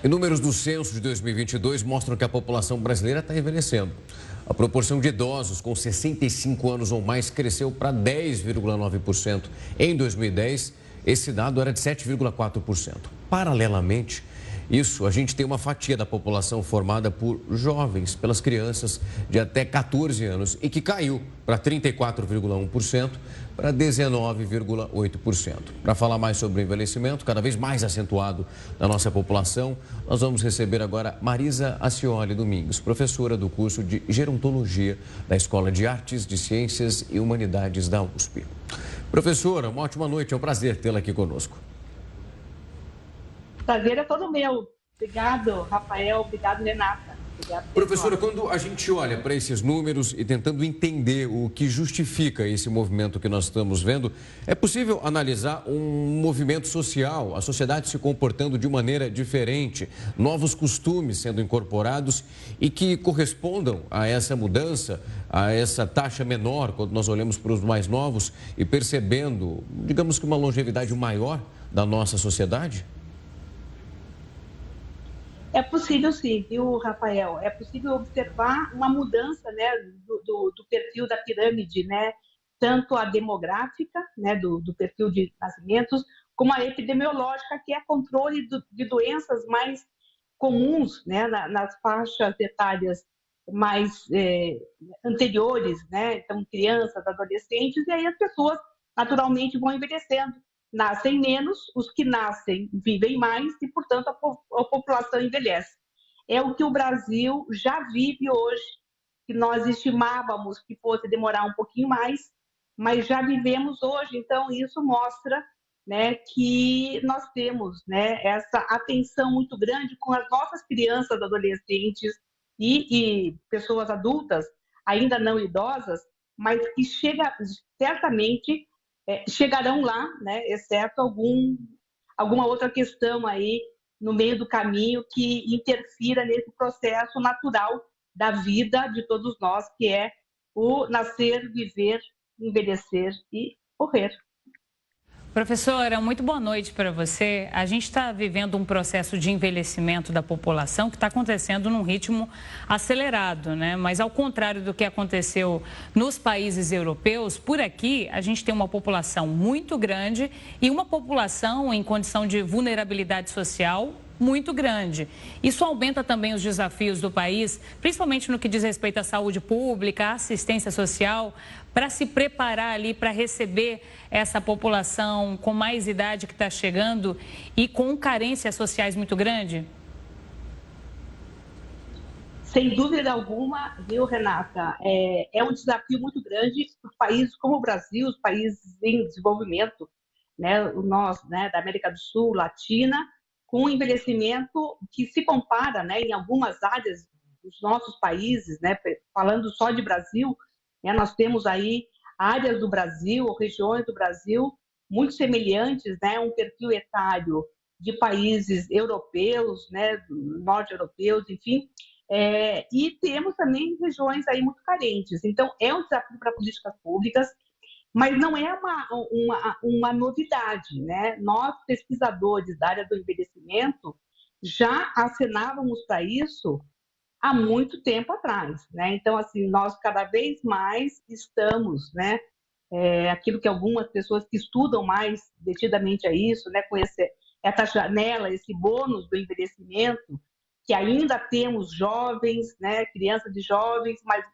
E números do censo de 2022 mostram que a população brasileira está envelhecendo. A proporção de idosos com 65 anos ou mais cresceu para 10,9%. Em 2010, esse dado era de 7,4%. Paralelamente, a gente tem uma fatia da população formada por jovens, pelas crianças de até 14 anos e que caiu para 34,1% para 19,8%. Para falar mais sobre o envelhecimento, cada vez mais acentuado da nossa população, nós vamos receber agora Marisa Acioli Domingos, professora do curso de Gerontologia da Escola de Artes, de Ciências e Humanidades da USP. Professora, uma ótima noite, é um prazer tê-la aqui conosco. Prazer é todo meu. Obrigado, Rafael. Obrigado, Renata. Obrigado, professora, quando a gente olha para esses números e tentando entender o que justifica esse movimento que nós estamos vendo, é possível analisar um movimento social, a sociedade se comportando de maneira diferente, novos costumes sendo incorporados e que correspondam a essa mudança, a essa taxa menor, quando nós olhamos para os mais novos e percebendo, digamos que uma longevidade maior da nossa sociedade? É possível sim, viu, Rafael? É possível observar uma mudança, né, do perfil da pirâmide, né? Tanto a demográfica, né, do perfil de nascimentos, como a epidemiológica, que é controle de doenças mais comuns, né, nas faixas etárias mais anteriores, né? Então, crianças, adolescentes, e aí as pessoas naturalmente vão envelhecendo. Nascem menos, os que nascem vivem mais e, portanto, a população envelhece. É o que o Brasil já vive hoje, que nós estimávamos que fosse demorar um pouquinho mais, mas já vivemos hoje. Então, isso mostra, né, que nós temos, né, essa atenção muito grande com as nossas crianças, adolescentes e pessoas adultas, ainda não idosas, mas que chega certamente chegarão lá, né, exceto alguma outra questão aí no meio do caminho que interfira nesse processo natural da vida de todos nós, que é o nascer, viver, envelhecer e morrer. Professora, muito boa noite para você. A gente está vivendo um processo de envelhecimento da população que está acontecendo num ritmo acelerado, né? Mas ao contrário do que aconteceu nos países europeus, por aqui a gente tem uma população muito grande e uma população em condição de vulnerabilidade social muito grande. Isso aumenta também os desafios do país, principalmente no que diz respeito à saúde pública, à assistência social, para se preparar ali para receber essa população com mais idade que está chegando e com carências sociais muito grande? Sem dúvida alguma, viu, Renata? É um desafio muito grande para países como o Brasil, os países em desenvolvimento, né, nós, né, da América do Sul, Latina, com um envelhecimento que se compara, né, em algumas áreas dos nossos países, né, falando só de Brasil, né, nós temos aí áreas do Brasil, ou regiões do Brasil, muito semelhantes, né, um perfil etário de países europeus, né, norte-europeus, enfim, e temos também regiões aí muito carentes. Então, é um desafio para políticas públicas, mas não é uma novidade, né? Nós, pesquisadores da área do envelhecimento, já acenávamos para isso há muito tempo atrás, né? Então, assim, nós cada vez mais estamos, né? Aquilo que algumas pessoas que estudam mais detidamente a isso, né? Com essa janela, esse bônus do envelhecimento, que ainda temos jovens, né? Crianças de jovens, mas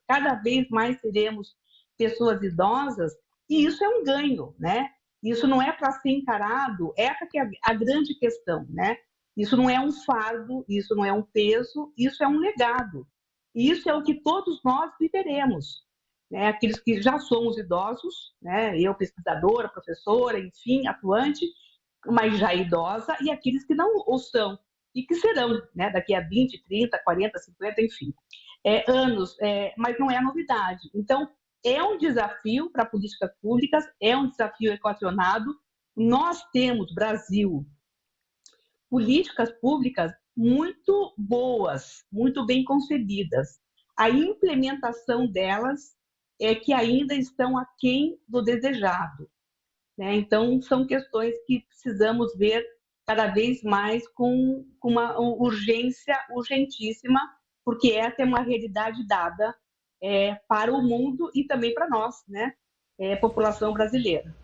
cada vez mais teremos pessoas idosas, e isso é um ganho, né? Isso não é para ser encarado, essa que é a grande questão, né? Isso não é um fardo, isso não é um peso, isso é um legado. E isso é o que todos nós viveremos, né? Aqueles que já somos idosos, né? Eu, pesquisadora, professora, enfim, atuante, mas já idosa, e aqueles que não o são, e que serão, né? Daqui a 20, 30, 40, 50, enfim, anos, mas não é novidade. Então, é um desafio para políticas públicas, é um desafio equacionado. Nós temos, Brasil, políticas públicas muito boas, muito bem concebidas. A implementação delas é que ainda estão aquém do desejado, né? Então, são questões que precisamos ver cada vez mais com uma urgência urgentíssima, porque essa é uma realidade dada para o mundo e também para nós, né, população brasileira.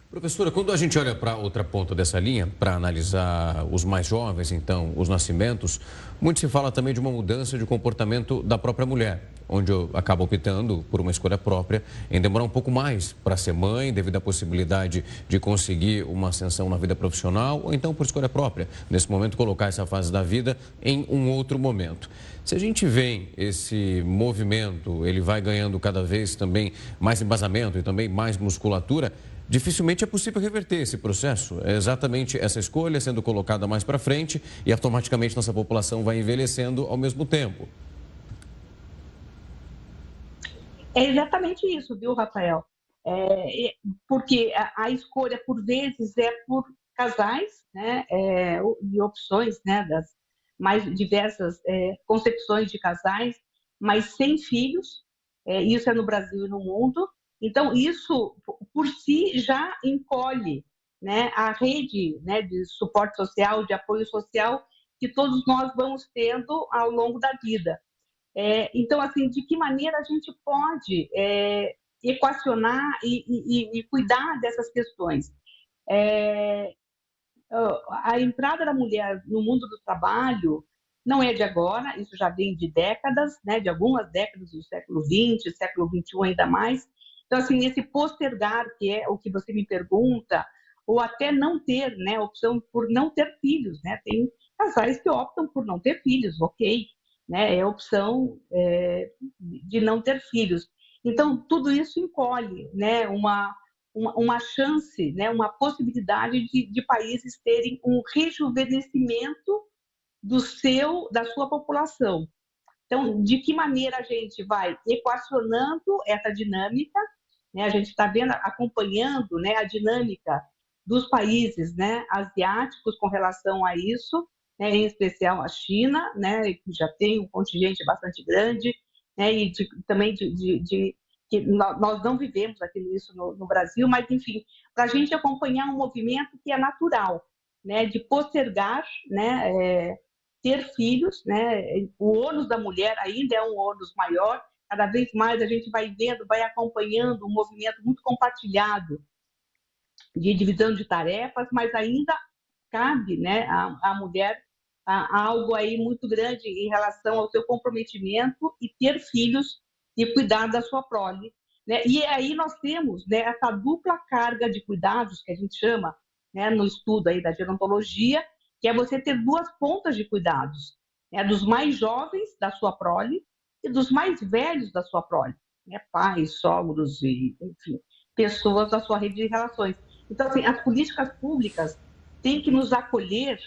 Professora, quando a gente olha para outra ponta dessa linha, para analisar os mais jovens, então, os nascimentos, muito se fala também de uma mudança de comportamento da própria mulher, onde acaba optando por uma escolha própria em demorar um pouco mais para ser mãe, devido à possibilidade de conseguir uma ascensão na vida profissional, ou então por escolha própria, nesse momento colocar essa fase da vida em um outro momento. Se a gente vê esse movimento, ele vai ganhando cada vez também mais embasamento e também mais musculatura, dificilmente é possível reverter esse processo. É exatamente essa escolha sendo colocada mais para frente e automaticamente nossa população vai envelhecendo ao mesmo tempo. É exatamente isso, viu, Rafael? Porque a escolha, por vezes, é por casais, né, e opções, né, das mais diversas concepções de casais, mas sem filhos. Isso é no Brasil e no mundo. Então, isso, por si, já encolhe, né, a rede, né, de suporte social, de apoio social, que todos nós vamos tendo ao longo da vida. Então, assim, de que maneira a gente pode equacionar e cuidar dessas questões? A entrada da mulher no mundo do trabalho não é de agora, isso já vem de décadas, né, de algumas décadas do século XX, século XXI ainda mais. Então, assim, esse postergar, que é o que você me pergunta, ou até não ter, né, opção por não ter filhos, né? Tem casais que optam por não ter filhos, ok, né? É opção de não ter filhos. Então, tudo isso encolhe, né, uma chance, né, uma possibilidade de países terem um rejuvenescimento da sua população. Então, de que maneira a gente vai equacionando essa dinâmica, né? A gente está vendo, acompanhando, né, a dinâmica dos países, né, asiáticos com relação a isso, né, em especial a China, né, que já tem um contingente bastante grande, né, e também que nós não vivemos isso no Brasil, mas, enfim, para a gente acompanhar um movimento que é natural, né, de postergar, né, ter filhos, né? O ônus da mulher ainda é um ônus maior, cada vez mais a gente vai vendo, vai acompanhando um movimento muito compartilhado de divisão de tarefas, mas ainda cabe, né, à mulher algo aí muito grande em relação ao seu comprometimento e ter filhos e cuidar da sua prole, né? E aí nós temos, né, essa dupla carga de cuidados que a gente chama, né, no estudo aí da gerontologia, que é você ter duas pontas de cuidados, né, dos mais jovens da sua prole e dos mais velhos da sua prole, né, pais, sogros e, enfim, pessoas da sua rede de relações. Então, assim, as políticas públicas têm que nos acolher,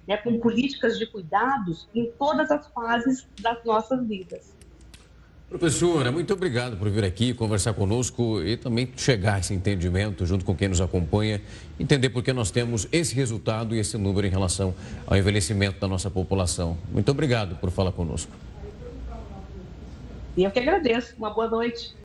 né, com políticas de cuidados em todas as fases das nossas vidas. Professora, muito obrigado por vir aqui conversar conosco e também chegar a esse entendimento junto com quem nos acompanha, entender por que nós temos esse resultado e esse número em relação ao envelhecimento da nossa população. Muito obrigado por falar conosco. E eu que agradeço. Uma boa noite.